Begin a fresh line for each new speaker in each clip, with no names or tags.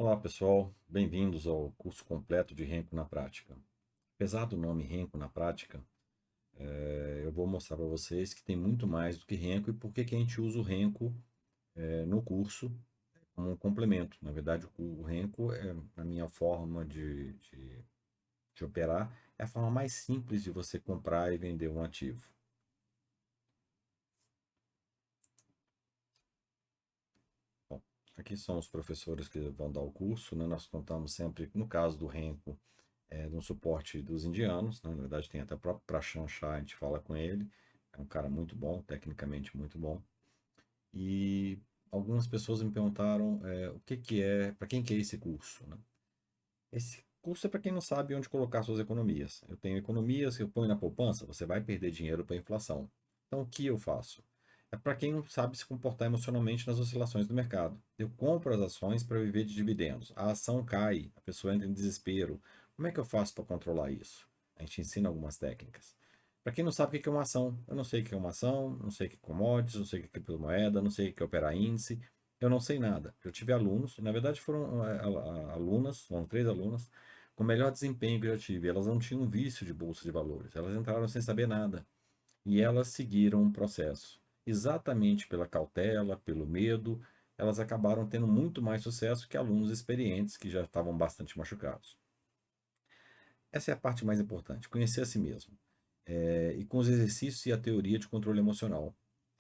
Olá pessoal, bem-vindos ao curso completo de Renko na Prática. Apesar do nome Renko na Prática, eu vou mostrar para vocês que tem muito mais do que Renko e por que que a gente usa o Renko no curso como um complemento. Na verdade, o Renko, na minha forma de operar, é a forma mais simples de você comprar e vender um ativo. Bom, aqui são os professores que vão dar o curso, né? Nós contamos sempre, no caso do Renko, no suporte dos indianos, né? Na verdade tem até o próprio Prashant Shah, a gente fala com ele, é um cara muito bom, tecnicamente muito bom. E algumas pessoas me perguntaram o que que é, para quem que é esse curso, né? Esse curso é para quem não sabe onde colocar suas economias. Eu tenho economias que eu ponho na poupança, você vai perder dinheiro para a inflação. Então o que eu faço? É para quem não sabe se comportar emocionalmente nas oscilações do mercado. Eu compro as ações para viver de dividendos. A ação cai, a pessoa entra em desespero. Como é que eu faço para controlar isso? A gente ensina algumas técnicas. Para quem não sabe o que é uma ação, eu não sei o que é uma ação, não sei o que é commodities, não sei o que é criptomoeda, não sei o que é operar índice, eu não sei nada. Eu tive alunos, na verdade foram alunas, foram três alunas, com o melhor desempenho que eu já tive. Elas não tinham vício de bolsa de valores, elas entraram sem saber nada. E elas seguiram um processo. Exatamente pela cautela, pelo medo, elas acabaram tendo muito mais sucesso que alunos experientes que já estavam bastante machucados. Essa é a parte mais importante, conhecer a si mesmo. E com os exercícios e a teoria de controle emocional.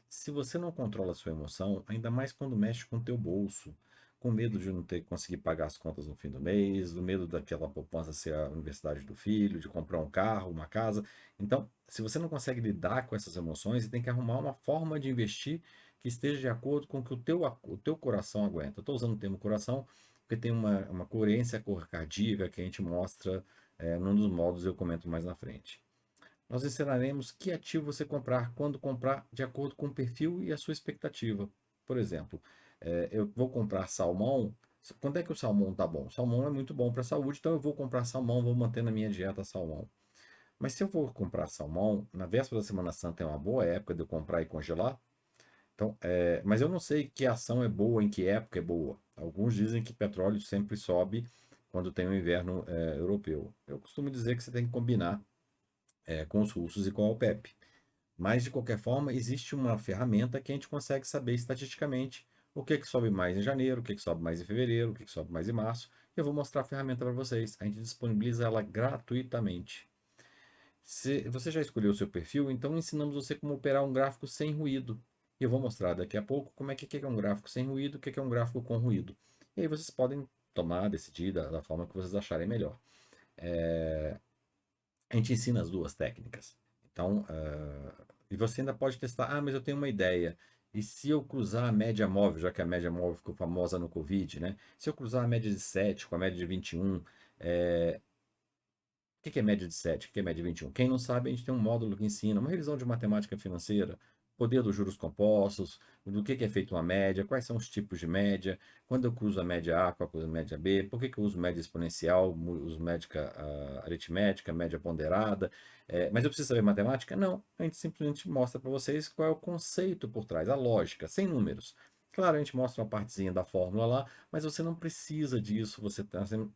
Se você não controla a sua emoção, ainda mais quando mexe com o teu bolso, com medo de não ter conseguir pagar as contas no fim do mês, do medo daquela poupança ser a universidade do filho, de comprar um carro, uma casa. Então, se você não consegue lidar com essas emoções, você tem que arrumar uma forma de investir que esteja de acordo com o que o teu coração aguenta. Eu estou usando o termo coração porque tem uma coerência cardíaca que a gente mostra num dos módulos eu comento mais na frente. Nós ensinaremos que ativo você comprar, quando comprar, de acordo com o perfil e a sua expectativa. Por exemplo, eu vou comprar salmão. Quando é que o salmão tá bom? Salmão é muito bom para a saúde, então eu vou comprar salmão, vou manter na minha dieta salmão. Mas se eu vou comprar salmão, na véspera da Semana Santa é uma boa época de eu comprar e congelar. Então, mas eu não sei que ação é boa, em que época é boa. Alguns dizem que petróleo sempre sobe quando tem o inverno europeu. Eu costumo dizer que você tem que combinar com os russos e com a OPEP. Mas, de qualquer forma, existe uma ferramenta que a gente consegue saber estatisticamente o que sobe mais em janeiro, o que sobe mais em fevereiro, o que sobe mais em março. Eu vou mostrar a ferramenta para vocês. A gente disponibiliza ela gratuitamente. Se você já escolheu o seu perfil, então ensinamos você como operar um gráfico sem ruído. E eu vou mostrar daqui a pouco como é que é um gráfico sem ruído, o que é um gráfico com ruído. E aí vocês podem tomar, decidir da forma que vocês acharem melhor. A gente ensina as duas técnicas. Então, e você ainda pode testar. Ah, mas eu tenho uma ideia. E se eu cruzar a média móvel, já que a média móvel ficou famosa no Covid, né? Se eu cruzar a média de 7 com a média de 21, o que que é média de 7? O que que é média de 21? Quem não sabe, a gente tem um módulo que ensina uma revisão de matemática financeira, poder dos juros compostos, do que é feito uma média, quais são os tipos de média, quando eu cruzo a média A com a média B, por que que eu uso média exponencial, uso média aritmética, média ponderada, mas eu preciso saber matemática? Não, a gente simplesmente mostra para vocês qual é o conceito por trás, a lógica, sem números. Claro, a gente mostra uma partezinha da fórmula lá, mas você não precisa disso.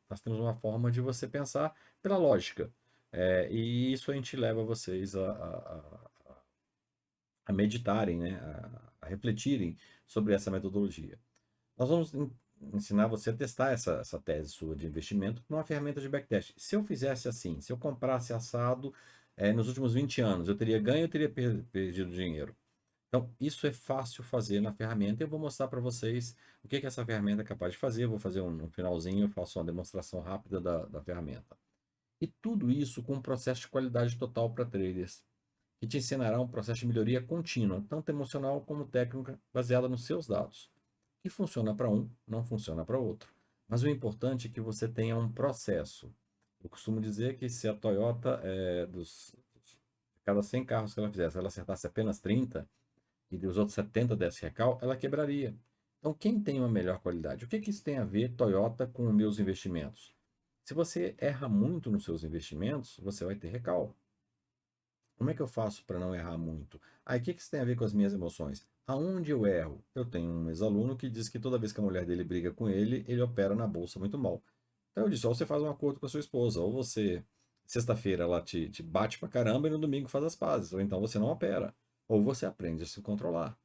Nós temos uma forma de você pensar pela lógica. E isso a gente leva vocês a meditarem, né? A refletirem sobre essa metodologia. Nós vamos ensinar você a testar essa tese sua de investimento com uma ferramenta de backtest. Se eu fizesse assim, se eu comprasse assado nos últimos 20 anos, eu teria ganho ou teria perdido dinheiro? Então, isso é fácil fazer na ferramenta. Eu vou mostrar para vocês o que que essa ferramenta é capaz de fazer. Eu vou fazer um finalzinho, eu faço uma demonstração rápida da ferramenta. E tudo isso com um processo de qualidade total para traders, que te ensinará um processo de melhoria contínua, tanto emocional como técnica, baseada nos seus dados. Que funciona para um, não funciona para outro. Mas o importante é que você tenha um processo. Eu costumo dizer que se a Toyota, cada 100 carros que ela fizesse, ela acertasse apenas 30 e dos outros 70 desse recal, ela quebraria. Então, quem tem uma melhor qualidade? O que que isso tem a ver, Toyota, com os meus investimentos? Se você erra muito nos seus investimentos, você vai ter recal. Como é que eu faço para não errar muito? Aí, o que que isso tem a ver com as minhas emoções? Aonde eu erro? Eu tenho um ex-aluno que diz que toda vez que a mulher dele briga com ele, ele opera na bolsa muito mal. Então eu disse, ou você faz um acordo com a sua esposa, ou você, sexta-feira ela te bate pra caramba e no domingo faz as pazes, ou então você não opera, ou você aprende a se controlar.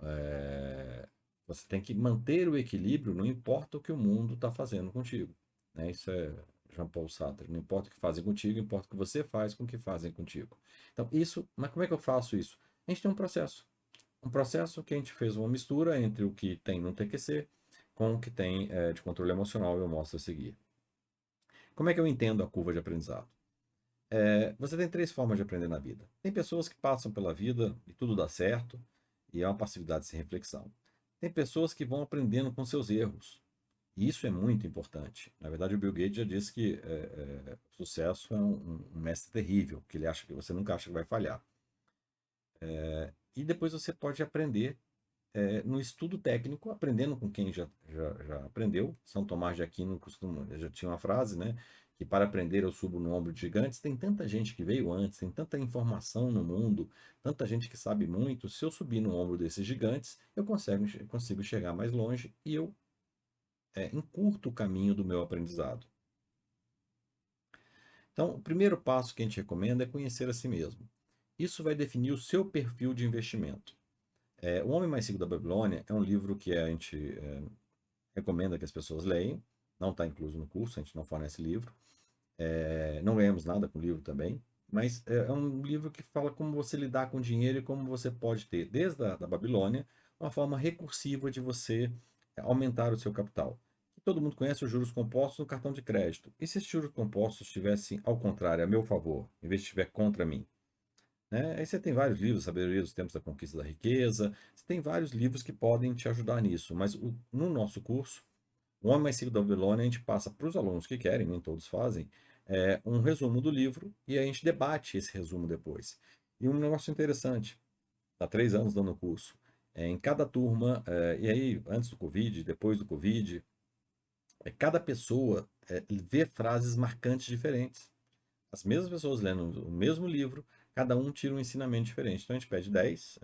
É, Você tem que manter o equilíbrio, não importa o que o mundo está fazendo contigo. Né? Isso é Jean-Paul Sartre. Não importa o que fazem contigo, importa o que você faz com o que fazem contigo. Então, isso, mas como é que eu faço isso? A gente tem um processo. Um processo que a gente fez uma mistura entre o que tem no TQC com o que tem de controle emocional e eu mostro a seguir. Como é que eu entendo a curva de aprendizado? Você tem três formas de aprender na vida. Tem pessoas que passam pela vida e tudo dá certo, e é uma passividade sem reflexão. Tem pessoas que vão aprendendo com seus erros. E isso é muito importante. Na verdade, o Bill Gates já disse que o sucesso é um mestre terrível, que ele acha que você nunca acha que vai falhar. E depois você pode aprender no estudo técnico, aprendendo com quem já aprendeu. São Tomás de Aquino já tinha uma frase, né? Que para aprender eu subo no ombro de gigantes. Tem tanta gente que veio antes, tem tanta informação no mundo, tanta gente que sabe muito. Se eu subir no ombro desses gigantes, eu consigo chegar mais longe e eu encurto o caminho do meu aprendizado. Então, o primeiro passo que a gente recomenda é conhecer a si mesmo. Isso vai definir o seu perfil de investimento. O Homem Mais Rico da Babilônia é um livro que a gente recomenda que as pessoas leiam. Não está incluso no curso, a gente não fornece livro. Não ganhamos nada com o livro também. Mas é um livro que fala como você lidar com dinheiro e como você pode ter, desde a da Babilônia, uma forma recursiva de você aumentar o seu capital. Todo mundo conhece os juros compostos no cartão de crédito. E se esses juros compostos estivessem ao contrário, a meu favor, em vez de estiver contra mim? Né? Aí você tem vários livros, Sabedoria dos Tempos da Conquista da Riqueza, você tem vários livros que podem te ajudar nisso, mas no nosso curso, O Homem Mais Rico da Babilônia, a gente passa para os alunos que querem, nem todos fazem, um resumo do livro e a gente debate esse resumo depois. E um negócio interessante, há 3 anos dando o curso, em cada turma, e aí antes do Covid, depois do Covid, cada pessoa vê frases marcantes diferentes. As mesmas pessoas lendo o mesmo livro, cada um tira um ensinamento diferente. Então a gente pede 10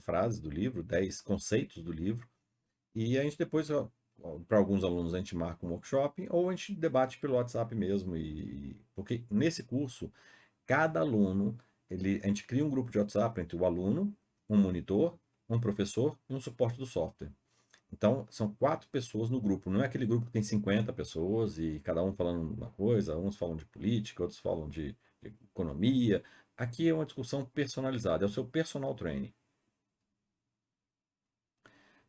frases do livro, 10 conceitos do livro, e a gente depois, para alguns alunos, a gente marca um workshop ou a gente debate pelo WhatsApp mesmo. Porque nesse curso, cada aluno, a gente cria um grupo de WhatsApp entre o aluno, um monitor, um professor e um suporte do software. Então, são 4 pessoas no grupo. Não é aquele grupo que tem 50 pessoas e cada um falando uma coisa, uns falam de política, outros falam de economia. Aqui é uma discussão personalizada, é o seu personal training.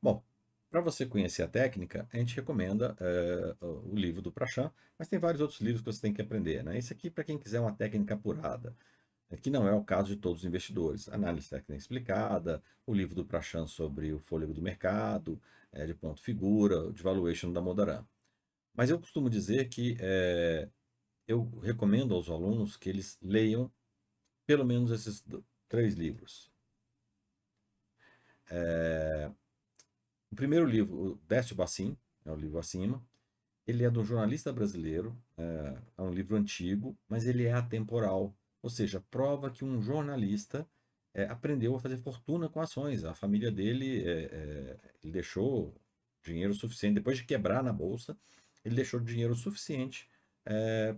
Bom, para você conhecer a técnica, a gente recomenda o livro do Pracham, mas tem vários outros livros que você tem que aprender, né? Esse aqui, para quem quiser uma técnica apurada, que não é o caso de todos os investidores. Análise técnica explicada, o livro do Pracham sobre o fôlego do mercado, de ponto figura, de valuation da Modaran. Mas eu costumo dizer que eu recomendo aos alunos que eles leiam pelo menos esses 3 livros. O primeiro livro, o Décio Bacin, é o livro acima, ele é de um jornalista brasileiro, é um livro antigo, mas ele é atemporal. Ou seja, prova que um jornalista aprendeu a fazer fortuna com ações. A família dele ele deixou dinheiro suficiente, depois de quebrar na bolsa, ele deixou dinheiro suficiente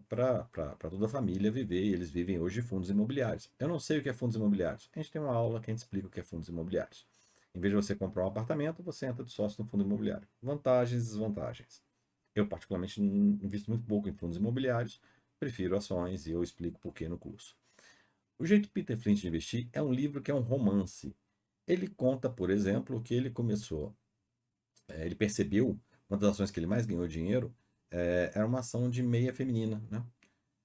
para toda a família viver. E eles vivem hoje de fundos imobiliários. Eu não sei o que é fundos imobiliários. A gente tem uma aula que a gente explica o que é fundos imobiliários. Em vez de você comprar um apartamento, você entra de sócio no fundo imobiliário. Vantagens e desvantagens. Eu, particularmente, invisto muito pouco em fundos imobiliários, prefiro ações e eu explico por que no curso. O Jeito Peter Flint de Investir é um livro que é um romance. Ele conta, por exemplo, que ele começou, ele percebeu, uma das ações que ele mais ganhou dinheiro era uma ação de meia feminina, né?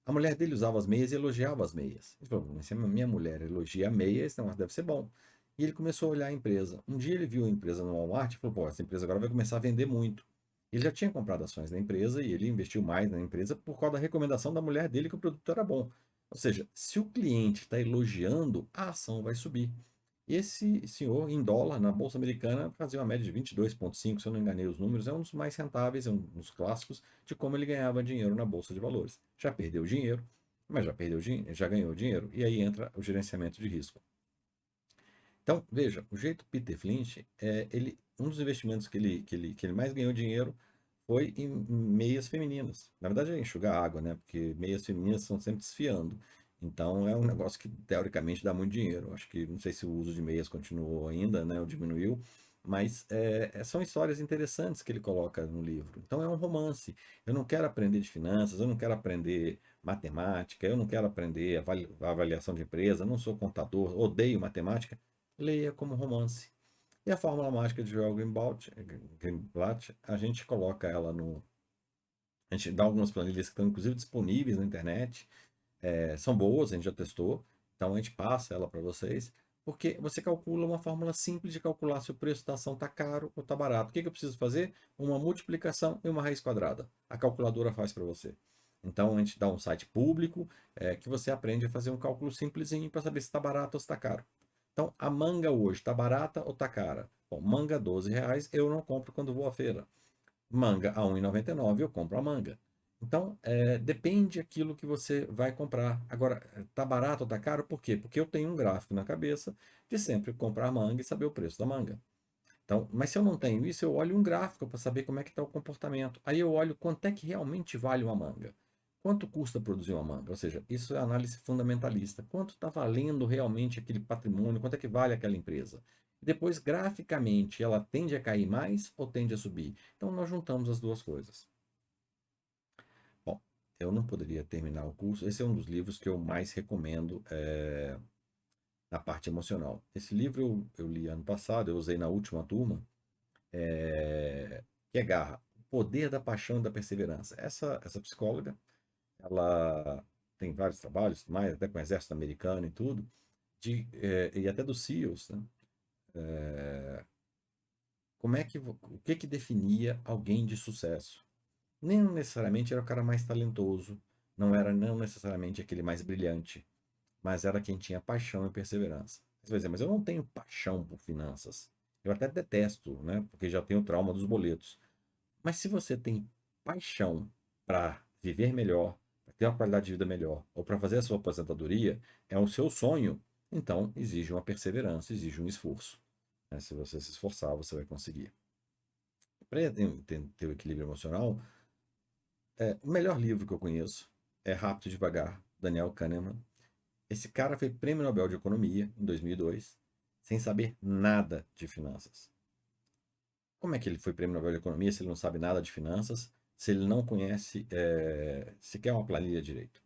A mulher dele usava as meias e elogiava as meias. Ele falou, mas se a minha mulher elogia a meia, esse negócio deve ser bom. E ele começou a olhar a empresa. Um dia ele viu a empresa no Walmart e falou, pô, essa empresa agora vai começar a vender muito. Ele já tinha comprado ações da empresa e ele investiu mais na empresa por causa da recomendação da mulher dele que o produto era bom. Ou seja, se o cliente está elogiando, a ação vai subir. Esse senhor, em dólar, na Bolsa Americana, fazia uma média de 22,5, se eu não enganei os números, é um dos mais rentáveis, é um dos clássicos de como ele ganhava dinheiro na Bolsa de Valores. Já perdeu dinheiro, mas já ganhou dinheiro, e aí entra o gerenciamento de risco. Então, veja, o jeito Peter Flint, um dos investimentos que ele mais ganhou dinheiro foi em meias femininas. Na verdade, é enxugar água, né? Porque meias femininas estão sempre desfiando. Então, é um negócio que, teoricamente, dá muito dinheiro. Acho que, não sei se o uso de meias continuou ainda, né? Ou diminuiu. Mas são histórias interessantes que ele coloca no livro. Então, é um romance. Eu não quero aprender de finanças, eu não quero aprender matemática, eu não quero aprender avaliação de empresa, não sou contador, odeio matemática. Leia como romance. E a fórmula mágica de Joel Greenblatt, a gente coloca ela no. A gente dá algumas planilhas que estão inclusive disponíveis na internet. São boas, a gente já testou. Então a gente passa ela para vocês. Porque você calcula uma fórmula simples de calcular se o preço da ação está caro ou está barato. O que eu preciso fazer? Uma multiplicação e uma raiz quadrada. A calculadora faz para você. Então a gente dá um site público que você aprende a fazer um cálculo simplesinho para saber se está barato ou se está caro. Então, a manga hoje está barata ou está cara? Bom, manga R$ 12, eu não compro quando vou à feira. Manga a 1,99 eu compro a manga. Então, depende aquilo que você vai comprar. Agora, tá barato ou tá caro? Por quê? Porque eu tenho um gráfico na cabeça de sempre comprar manga e saber o preço da manga. Então, mas se eu não tenho isso, eu olho um gráfico para saber como é que está o comportamento. Aí eu olho quanto é que realmente vale uma manga. Quanto custa produzir uma manga? Ou seja, isso é análise fundamentalista. Quanto está valendo realmente aquele patrimônio? Quanto é que vale aquela empresa? Depois, graficamente, ela tende a cair mais ou tende a subir? Então, nós juntamos as duas coisas. Bom, eu não poderia terminar o curso. Esse é um dos livros que eu mais recomendo na parte emocional. Esse livro eu li ano passado, eu usei na última turma, que é Garra, O Poder da Paixão e da Perseverança. Essa psicóloga, ela tem vários trabalhos, mais até com o exército americano e tudo, e até dos SEALs, né? O que que definia alguém de sucesso? Nem necessariamente era o cara mais talentoso, não necessariamente aquele mais brilhante, mas era quem tinha paixão e perseverança. Você vai dizer, mas eu não tenho paixão por finanças. Eu até detesto, né? Porque já tenho o trauma dos boletos. Mas se você tem paixão para viver melhor, para ter uma qualidade de vida melhor, ou para fazer a sua aposentadoria, é o seu sonho, então exige uma perseverança, exige um esforço. Né? Se você se esforçar, você vai conseguir. Para ter o equilíbrio emocional, o melhor livro que eu conheço é Rápido e Devagar, Daniel Kahneman. Esse cara foi prêmio Nobel de Economia em 2002, sem saber nada de finanças. Como é que ele foi prêmio Nobel de Economia se ele não sabe nada de finanças, se ele não conhece sequer uma planilha direito?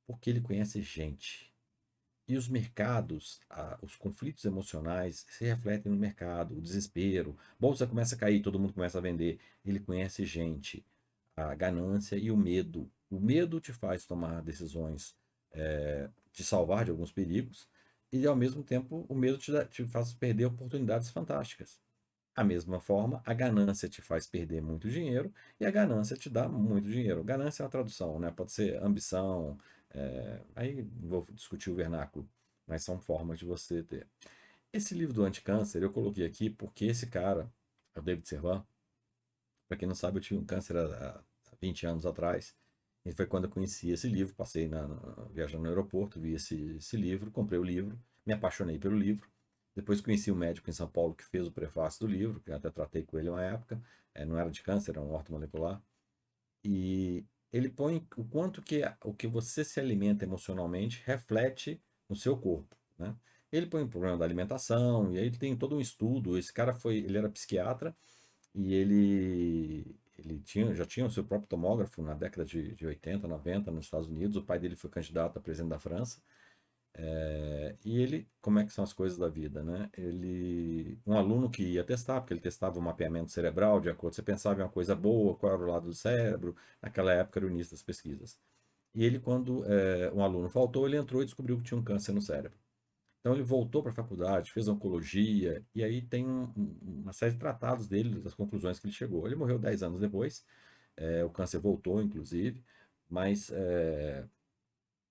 Porque ele conhece gente. E os mercados, os conflitos emocionais se refletem no mercado, o desespero, bolsa começa a cair, todo mundo começa a vender. Ele conhece gente, a ganância e o medo. O medo te faz tomar decisões, te salvar de alguns perigos, e ao mesmo tempo o medo te faz perder oportunidades fantásticas. A mesma forma, a ganância te faz perder muito dinheiro e a ganância te dá muito dinheiro. Ganância é uma tradução, né? Pode ser ambição, aí vou discutir o vernáculo, mas são formas de você ter. Esse livro do anticâncer eu coloquei aqui porque esse cara, é o David Servan, para quem não sabe, eu tive um câncer há 20 anos atrás. E foi quando eu conheci esse livro, passei viajando no aeroporto, vi esse livro, comprei o livro, me apaixonei pelo livro. Depois conheci um médico em São Paulo que fez o prefácio do livro, que eu até tratei com ele uma época. Não era de câncer, era um ortomolecular. E ele põe o quanto que o que você se alimenta emocionalmente reflete no seu corpo, né? Ele põe o problema da alimentação, e aí ele tem todo um estudo. Ele era psiquiatra, e ele já tinha o seu próprio tomógrafo na década de 80, 90 nos Estados Unidos. O pai dele foi candidato a presidente da França. E ele, como é que são as coisas da vida, né? Um aluno que ia testar, porque ele testava o mapeamento cerebral, de acordo, você pensava em uma coisa boa, qual era o lado do cérebro, naquela época era o início das pesquisas. E ele, quando um aluno faltou, ele entrou e descobriu que tinha um câncer no cérebro. Então ele voltou para a faculdade, fez oncologia, e aí tem uma série de tratados dele, das conclusões que ele chegou. Ele morreu 10 anos depois, o câncer voltou, inclusive, mas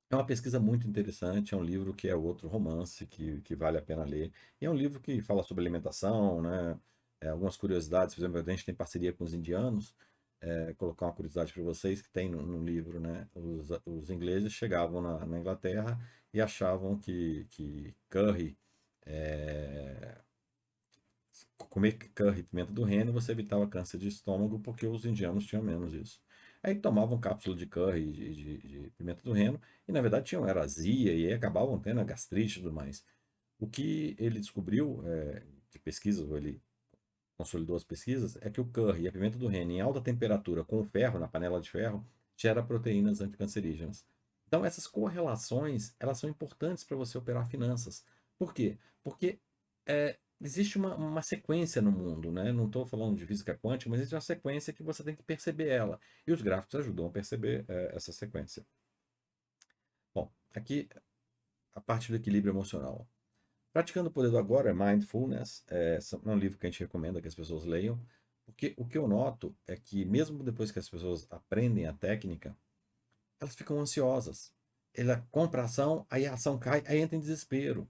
é uma pesquisa muito interessante, é um livro que é outro romance que vale a pena ler. E é um livro que fala sobre alimentação, né? Algumas curiosidades, por exemplo, a gente tem parceria com os indianos, colocar uma curiosidade para vocês que tem no livro, né? Os ingleses chegavam na Inglaterra e achavam que curry Comer curry, pimenta do reino, você evitava câncer de estômago porque os indianos tinham menos isso. Aí tomavam cápsula de curry, de pimenta do reino, e na verdade tinham era azia, e aí acabavam tendo a gastrite e tudo mais. O que ele descobriu, de pesquisa, ou ele consolidou as pesquisas, é que o curry e a pimenta do reino em alta temperatura com o ferro, na panela de ferro, gera proteínas anticancerígenas. Então essas correlações, elas são importantes para você operar finanças. Por quê? Porque existe uma sequência no mundo, né? Não estou falando de física quântica, mas existe uma sequência que você tem que perceber ela. E os gráficos ajudam a perceber essa sequência. Bom, aqui a parte do equilíbrio emocional. Praticando o Poder do Agora, Mindfulness, é um livro que a gente recomenda que as pessoas leiam, porque o que eu noto é que mesmo depois que as pessoas aprendem a técnica, elas ficam ansiosas. Ela compra a ação, aí a ação cai, aí entra em desespero.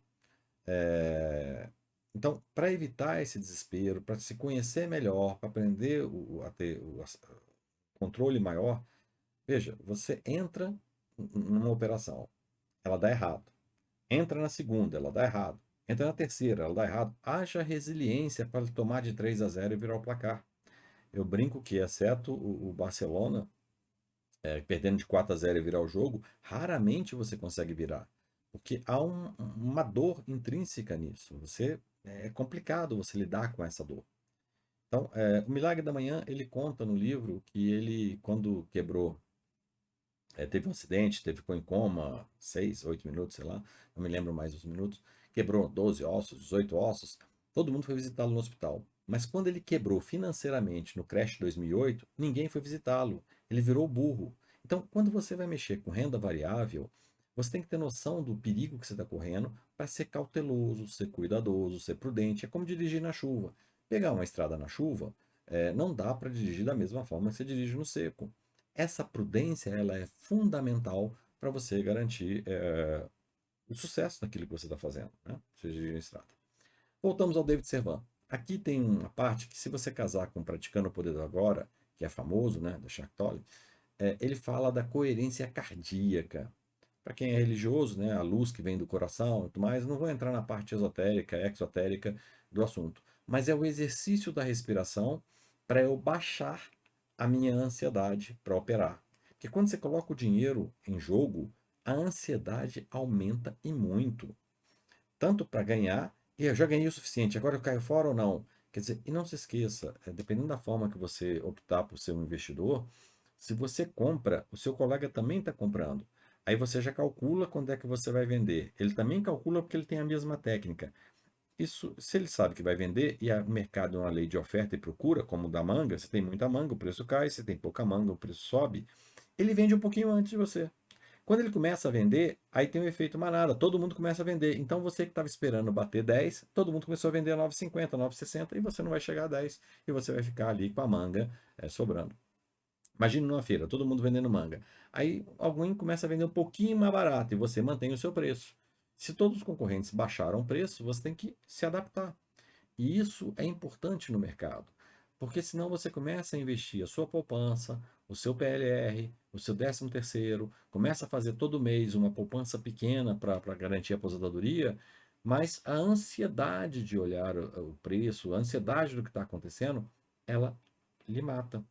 É, Então, para evitar esse desespero, para se conhecer melhor, para aprender a ter o controle maior, veja, você entra numa operação, ela dá errado. Entra na segunda, ela dá errado. Entra na terceira, ela dá errado. Haja resiliência para tomar de 3-0 e virar o placar. Eu brinco que, exceto o Barcelona, perdendo de 4-0 e virar o jogo, raramente você consegue virar. Porque há uma dor intrínseca nisso. É complicado você lidar com essa dor. Então, o Milagre da Manhã, ele conta no livro que ele, quando quebrou, teve um acidente, ficou em coma 6, 8 minutos, sei lá, não me lembro mais os minutos, quebrou 12 ossos, 18 ossos, todo mundo foi visitá-lo no hospital. Mas quando ele quebrou financeiramente no crash 2008, ninguém foi visitá-lo. Ele virou burro. Então, quando você vai mexer com renda variável, você tem que ter noção do perigo que você está correndo para ser cauteloso, ser cuidadoso, ser prudente. É como dirigir na chuva. Pegar uma estrada na chuva, não dá para dirigir da mesma forma que você dirige no seco. Essa prudência ela é fundamental para você garantir o sucesso daquilo que você está fazendo, né? Seja dirigir na estrada. Voltamos ao David Servan. Aqui tem uma parte que, se você casar com Praticando o Poder do Agora, que é famoso, né, da Eckhart Tolle, ele fala da coerência cardíaca. Para quem é religioso, né, a luz que vem do coração e tudo mais, não vou entrar na parte esotérica, exotérica do assunto. Mas é o exercício da respiração para eu baixar a minha ansiedade para operar. Porque quando você coloca o dinheiro em jogo, a ansiedade aumenta e muito. Tanto para ganhar, e eu já ganhei o suficiente, agora eu caio fora ou não? Quer dizer, e não se esqueça, dependendo da forma que você optar por ser um investidor, se você compra, o seu colega também está comprando. Aí você já calcula quando é que você vai vender. Ele também calcula porque ele tem a mesma técnica. Isso, se ele sabe que vai vender e o mercado é uma lei de oferta e procura, como o da manga, se tem muita manga, o preço cai, se tem pouca manga, o preço sobe, ele vende um pouquinho antes de você. Quando ele começa a vender, aí tem o efeito manada, todo mundo começa a vender. Então você que estava esperando bater 10, todo mundo começou a vender a 9,50, 9,60 e você não vai chegar a 10 e você vai ficar ali com a manga sobrando. Imagina numa feira, todo mundo vendendo manga. Aí alguém começa a vender um pouquinho mais barato e você mantém o seu preço. Se todos os concorrentes baixaram o preço, você tem que se adaptar. E isso é importante no mercado, porque senão você começa a investir a sua poupança, o seu PLR, o seu 13º, começa a fazer todo mês uma poupança pequena para garantir a aposentadoria, mas a ansiedade de olhar o preço, a ansiedade do que está acontecendo, ela lhe mata.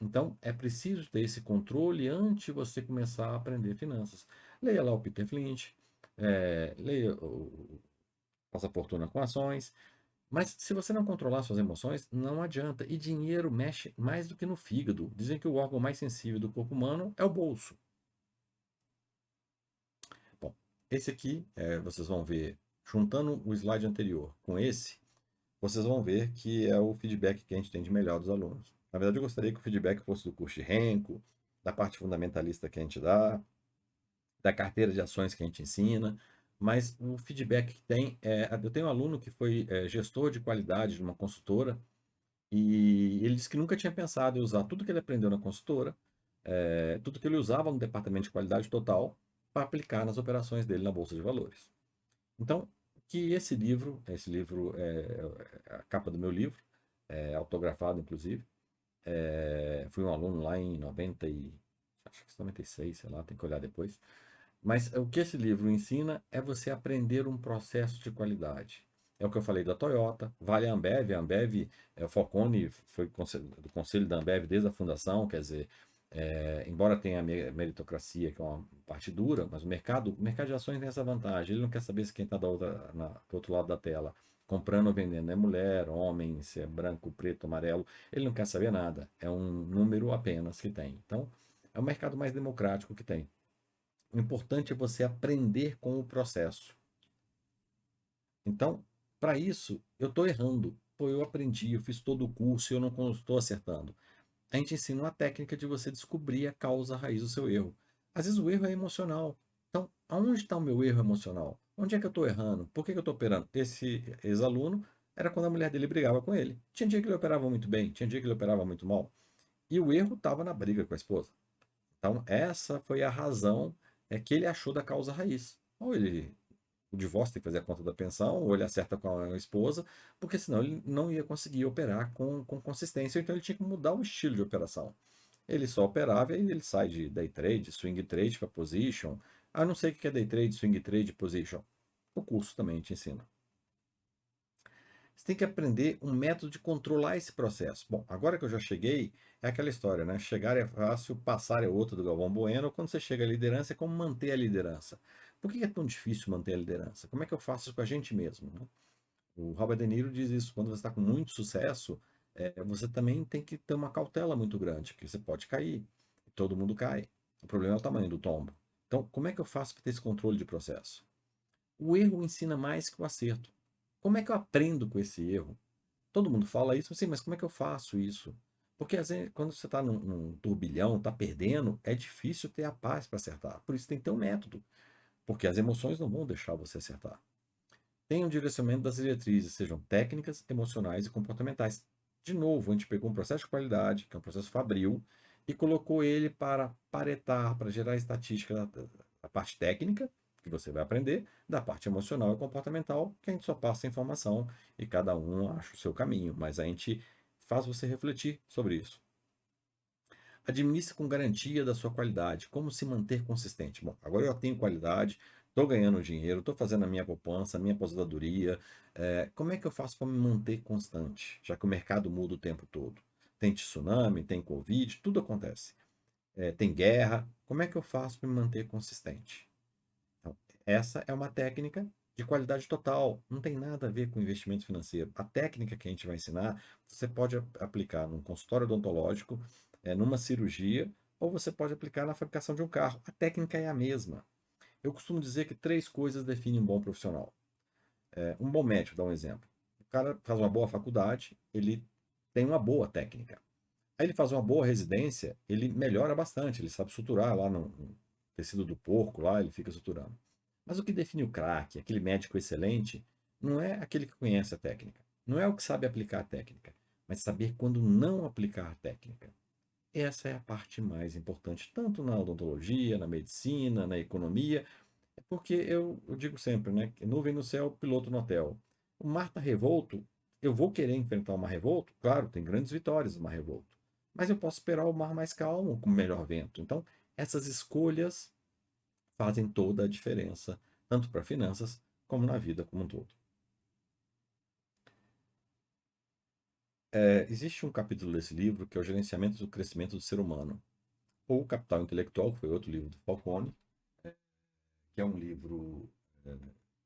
Então, é preciso ter esse controle antes de você começar a aprender finanças. Leia lá o Peter Flint, leia o Faça Fortuna com Ações, mas se você não controlar suas emoções, não adianta. E dinheiro mexe mais do que no fígado. Dizem que o órgão mais sensível do corpo humano é o bolso. Bom, esse aqui, vocês vão ver, juntando o slide anterior com esse, vocês vão ver que é o feedback que a gente tem de melhor dos alunos. Na verdade, eu gostaria que o feedback fosse do curso de Renko, da parte fundamentalista que a gente dá, da carteira de ações que a gente ensina, mas o feedback que tem eu tenho um aluno que foi gestor de qualidade de uma consultora. E ele disse que nunca tinha pensado em usar tudo que ele aprendeu na consultora, tudo que ele usava no departamento de qualidade total, para aplicar nas operações dele na Bolsa de Valores. Então, que esse livro é a capa do meu livro, autografado inclusive, fui um aluno lá em 90 acho que 96, sei lá, tem que olhar depois. Mas o que esse livro ensina é você aprender um processo de qualidade. É o que eu falei da Toyota, vale a Ambev, o Falcone foi do conselho da Ambev desde a fundação, quer dizer, embora tenha a meritocracia, que é uma parte dura, mas o mercado de ações tem essa vantagem, ele não quer saber se quem está do outro lado da tela, comprando ou vendendo, é mulher, homem, se é branco, preto, amarelo, ele não quer saber nada, é um número apenas que tem. Então, é o mercado mais democrático que tem. O importante é você aprender com o processo. Então, para isso, eu estou errando. Pô, eu aprendi, eu fiz todo o curso e eu não estou acertando. A gente ensina uma técnica de você descobrir a causa raiz do seu erro. Às vezes o erro é emocional. Então, aonde está o meu erro emocional? Onde é que eu estou errando? Por que eu estou operando? Esse ex-aluno era quando a mulher dele brigava com ele. Tinha dia que ele operava muito bem, tinha dia que ele operava muito mal. E o erro estava na briga com a esposa. Então, essa foi a razão que ele achou da causa raiz. Ou ele, o divórcio tem que fazer a conta da pensão, ou ele acerta com a esposa, porque senão ele não ia conseguir operar com consistência, então ele tinha que mudar o estilo de operação. Ele só operava e ele sai de day trade, swing trade para position. Ah, não sei o que é day trade, swing trade, position. O curso também te ensina. Você tem que aprender um método de controlar esse processo. Bom, agora que eu já cheguei, é aquela história, né? Chegar é fácil, passar é outra do Galvão Bueno. Quando você chega à liderança, é como manter a liderança. Por que é tão difícil manter a liderança? Como é que eu faço isso com a gente mesmo, né? O Robert De Niro diz isso. Quando você está com muito sucesso, você também tem que ter uma cautela muito grande, porque você pode cair. Todo mundo cai. O problema é o tamanho do tombo. Então, como é que eu faço para ter esse controle de processo? O erro ensina mais que o acerto. Como é que eu aprendo com esse erro? Todo mundo fala isso, sim, mas como é que eu faço isso? Porque às vezes, quando você está num turbilhão, está perdendo, é difícil ter a paz para acertar. Por isso tem que ter um método, porque as emoções não vão deixar você acertar. Tem um direcionamento das diretrizes, sejam técnicas, emocionais e comportamentais. De novo, a gente pegou um processo de qualidade, que é um processo fabril, e colocou ele para paretar, para gerar estatística da parte técnica, que você vai aprender, da parte emocional e comportamental, que a gente só passa a informação e cada um acha o seu caminho, mas a gente faz você refletir sobre isso. Administre com garantia da sua qualidade. Como se manter consistente? Bom, agora eu tenho qualidade, estou ganhando dinheiro, estou fazendo a minha poupança, a minha aposentadoria. Como é que eu faço para me manter constante, já que o mercado muda o tempo todo? Tem tsunami, tem Covid, tudo acontece. Tem guerra. Como é que eu faço para me manter consistente? Então, essa é uma técnica de qualidade total. Não tem nada a ver com investimento financeiro. A técnica que a gente vai ensinar, você pode aplicar num consultório odontológico, numa cirurgia, ou você pode aplicar na fabricação de um carro. A técnica é a mesma. Eu costumo dizer que três coisas definem um bom profissional. Um bom médico, dá um exemplo. O cara faz uma boa faculdade, ele tem uma boa técnica. Aí ele faz uma boa residência, ele melhora bastante, ele sabe suturar lá no tecido do porco, lá ele fica suturando. Mas o que define o craque, aquele médico excelente, não é aquele que conhece a técnica, não é o que sabe aplicar a técnica, mas saber quando não aplicar a técnica. Essa é a parte mais importante, tanto na odontologia, na medicina, na economia, porque eu digo sempre, né, que nuvem no céu, piloto no hotel. O mar está revolto, eu vou querer enfrentar o mar revolto? Claro, tem grandes vitórias no mar revolto. Mas eu posso esperar o mar mais calmo, com melhor vento. Então, essas escolhas fazem toda a diferença, tanto para finanças como na vida como um todo. Existe um capítulo desse livro que é o gerenciamento do crescimento do ser humano, ou o Capital Intelectual, que foi outro livro do Falcone, que é um livro é,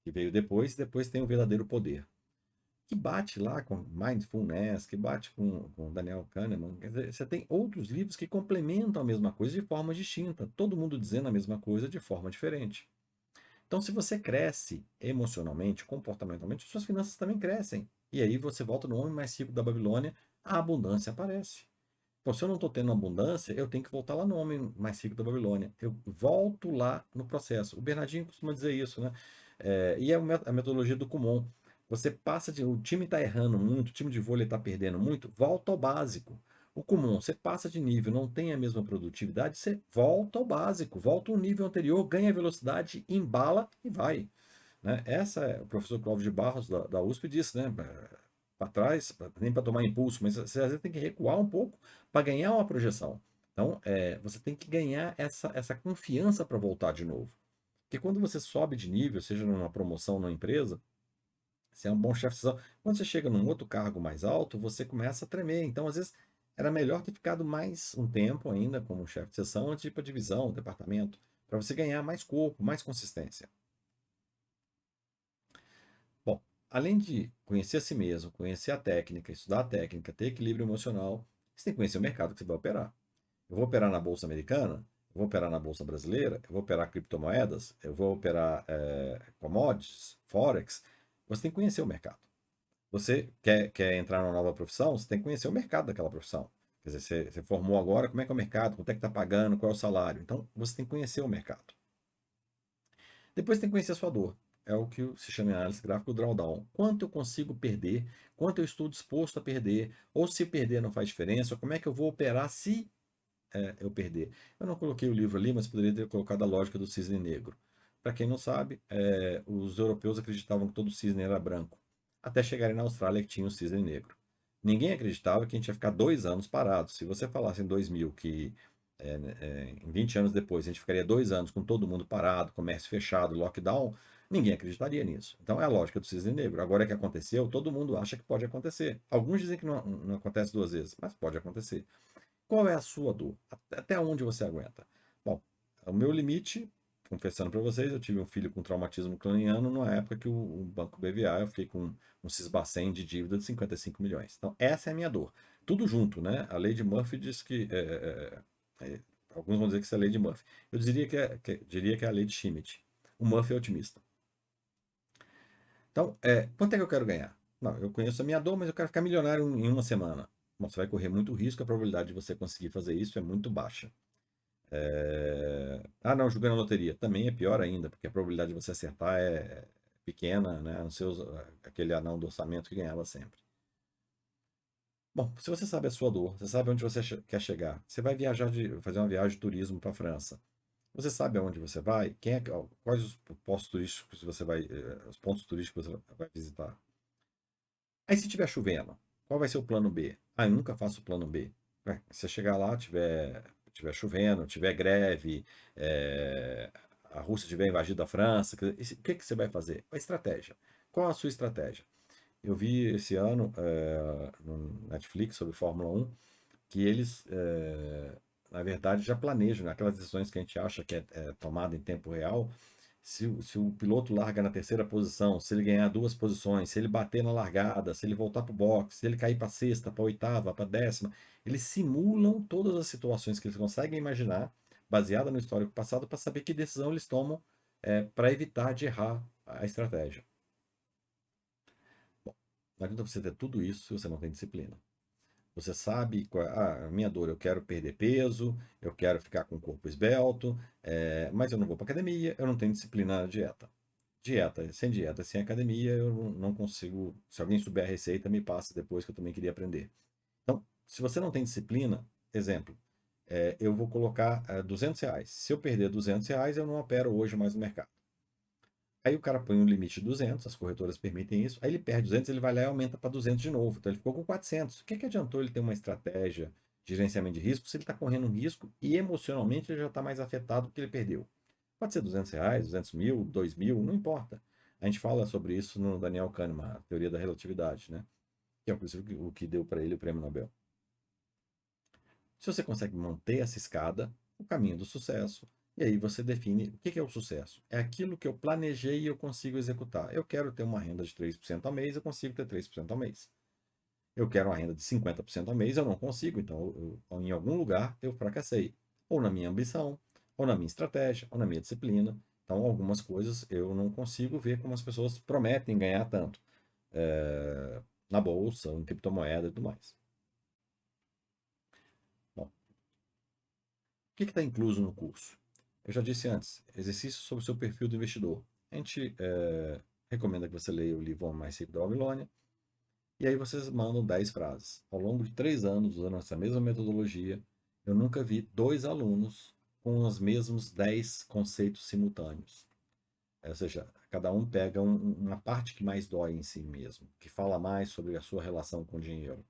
que veio depois tem o Verdadeiro Poder, que bate lá com Mindfulness, que bate com Daniel Kahneman. Quer dizer, você tem outros livros que complementam a mesma coisa de forma distinta, todo mundo dizendo a mesma coisa de forma diferente. Então, se você cresce emocionalmente, comportamentalmente, suas finanças também crescem. E aí você volta no homem mais rico da Babilônia, a abundância aparece. Então, se eu não estou tendo abundância, eu tenho que voltar lá no homem mais rico da Babilônia. Eu volto lá no processo. O Bernardinho costuma dizer isso, né? E é a metodologia do Kumon. Você passa de. O time está errando muito, o time de vôlei está perdendo muito, volta ao básico. O Kumon, você passa de nível, não tem a mesma produtividade, você volta ao básico, volta ao nível anterior, ganha velocidade, embala e vai. Né? Essa é o professor Clóvis de Barros, da USP, disse, né? Para trás, nem para tomar impulso, mas você às vezes tem que recuar um pouco para ganhar uma projeção. Então, você tem que ganhar essa confiança para voltar de novo. Porque quando você sobe de nível, seja numa promoção numa empresa, você é um bom chefe de sessão. Quando você chega num outro cargo mais alto, você começa a tremer. Então, às vezes, era melhor ter ficado mais um tempo ainda como chefe de sessão antes de ir para divisão, departamento, para você ganhar mais corpo, mais consistência. Bom, além de conhecer a si mesmo, conhecer a técnica, estudar a técnica, ter equilíbrio emocional, você tem que conhecer o mercado que você vai operar. Eu vou operar na Bolsa Americana, eu vou operar na Bolsa Brasileira, eu vou operar criptomoedas, eu vou operar commodities, Forex. Você tem que conhecer o mercado. Você quer entrar numa nova profissão, você tem que conhecer o mercado daquela profissão. Quer dizer, você formou agora, como é que é o mercado, quanto é que está pagando, qual é o salário. Então, você tem que conhecer o mercado. Depois tem que conhecer a sua dor. É o que se chama em análise gráfica o drawdown. Quanto eu consigo perder, quanto eu estou disposto a perder, ou se perder não faz diferença, ou como é que eu vou operar se eu perder. Eu não coloquei o livro ali, mas poderia ter colocado a lógica do cisne negro. Para quem não sabe, os europeus acreditavam que todo cisne era branco, até chegarem na Austrália que tinha o cisne negro. Ninguém acreditava que a gente ia ficar 2 anos parado. Se você falasse em 2000 que em 20 anos depois a gente ficaria 2 anos com todo mundo parado, comércio fechado, lockdown, ninguém acreditaria nisso. Então é a lógica do cisne negro. Agora que aconteceu, todo mundo acha que pode acontecer. Alguns dizem que não acontece 2 vezes, mas pode acontecer. Qual é a sua dor? Até onde você aguenta? Bom, o meu limite, confessando para vocês, eu tive um filho com traumatismo craniano na época que o Banco BVA, eu fiquei com um Sisbacen de dívida de 55 milhões. Então, essa é a minha dor. Tudo junto, né? A lei de Murphy diz que. Alguns vão dizer que isso é a lei de Murphy. Eu diria que é a lei de Schmidt. O Murphy é otimista. Então, quanto é que eu quero ganhar? Não, eu conheço a minha dor, mas eu quero ficar milionário em uma semana. Bom, você vai correr muito risco, a probabilidade de você conseguir fazer isso é muito baixa. Ah, não, jogando na loteria também é pior ainda, porque a probabilidade de você acertar é pequena, né? A não ser aquele anão do orçamento que ganhava sempre. Bom, se você sabe a sua dor, você sabe onde você quer chegar, você vai viajar fazer uma viagem de turismo para a França. Você sabe aonde você vai? Quais os postos turísticos você vai, os pontos turísticos você vai visitar? Aí se estiver chovendo, qual vai ser o plano B? Ah, eu nunca faço o plano B. Se você chegar lá, tiver chovendo, tiver greve, eh, a Rússia tiver invadido a França, o que você vai fazer? A estratégia. Qual a sua estratégia? Eu vi esse ano no Netflix sobre Fórmula 1 que eles, na verdade, já planejam, né? Aquelas decisões que a gente acha que é tomada em tempo real. Se o piloto larga na terceira posição, se ele ganhar 2 posições, se ele bater na largada, se ele voltar para o box, se ele cair para sexta, para oitava, para décima, eles simulam todas as situações que eles conseguem imaginar, baseada no histórico passado, para saber que decisão eles tomam para evitar de errar a estratégia. Bom, não adianta você ter tudo isso se você não tem disciplina. Você sabe a minha dor, eu quero perder peso, eu quero ficar com o corpo esbelto, mas eu não vou para academia, eu não tenho disciplina na dieta. Dieta, sem academia, eu não consigo. Se alguém souber a receita, me passa depois que eu também queria aprender. Então, se você não tem disciplina, exemplo, eu vou colocar R$ 200. Se eu perder R$ 200, eu não opero hoje mais no mercado. Aí o cara põe um limite de 200, as corretoras permitem isso, aí ele perde 200, ele vai lá e aumenta para 200 de novo. Então ele ficou com 400. O que adiantou ele ter uma estratégia de gerenciamento de risco se ele está correndo um risco e emocionalmente ele já está mais afetado porque ele perdeu? Pode ser R$ 200, 200 mil, 2 mil, não importa. A gente fala sobre isso no Daniel Kahneman, a teoria da relatividade, né? Que é inclusive o que deu para ele o prêmio Nobel. Se você consegue manter essa escada, o caminho do sucesso, e aí você define o que é o sucesso. É aquilo que eu planejei e eu consigo executar. Eu quero ter uma renda de 3% ao mês, eu consigo ter 3% ao mês. Eu quero uma renda de 50% ao mês, eu não consigo, então em algum lugar eu fracassei. Ou na minha ambição, ou na minha estratégia, ou na minha disciplina. Então, algumas coisas eu não consigo ver como as pessoas prometem ganhar tanto na bolsa, em criptomoeda e tudo mais. Bom, o que está incluso no curso? Eu já disse antes, exercício sobre o seu perfil do investidor. A gente recomenda que você leia o livro Homem Mais Rico da Babilônia, e aí vocês mandam 10 frases. Ao longo de 3 anos, usando essa mesma metodologia, eu nunca vi 2 alunos com os mesmos 10 conceitos simultâneos. Ou seja, cada um pega uma parte que mais dói em si mesmo, que fala mais sobre a sua relação com o dinheiro.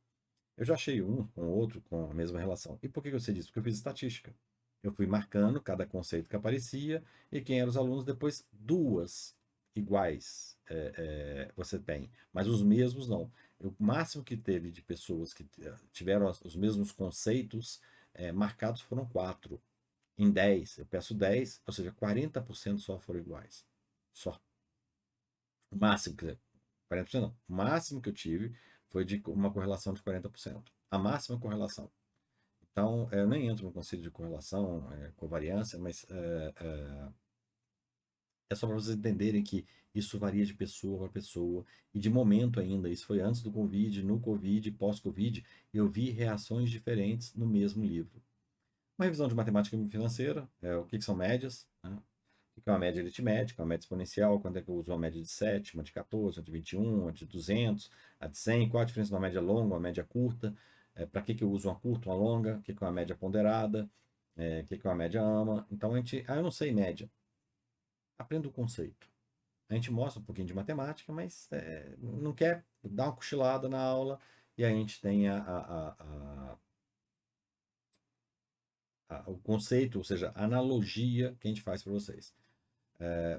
Eu já achei um com o outro com a mesma relação. E por que eu sei disso? Porque eu fiz estatística. Eu fui marcando cada conceito que aparecia e quem eram os alunos, depois duas iguais você tem, mas os mesmos não. O máximo que teve de pessoas que tiveram os mesmos conceitos marcados foram quatro. Em 10 eu peço 10, ou seja, 40% só foram iguais. Só. O máximo, quer dizer, 40% não. O máximo que eu tive foi de uma correlação de 40%. A máxima correlação. Então, eu nem entro no conceito de correlação, covariância, mas é só para vocês entenderem que isso varia de pessoa para pessoa e de momento ainda. Isso foi antes do Covid, no Covid, pós-Covid, eu vi reações diferentes no mesmo livro. Uma revisão de matemática financeira, o que são médias, né? O que é uma média aritmética, uma média exponencial, quando é que eu uso uma média de 7, uma de 14, uma de 21, uma de 200, a de 100, qual a diferença de uma média longa, uma média curta, para que eu uso uma curta, uma longa, o que é uma média ponderada, o que é uma média AMA. Então, eu não sei média, aprendo o conceito. A gente mostra um pouquinho de matemática, mas não quer dar uma cochilada na aula, e a gente tem o conceito, ou seja, a analogia que a gente faz para vocês.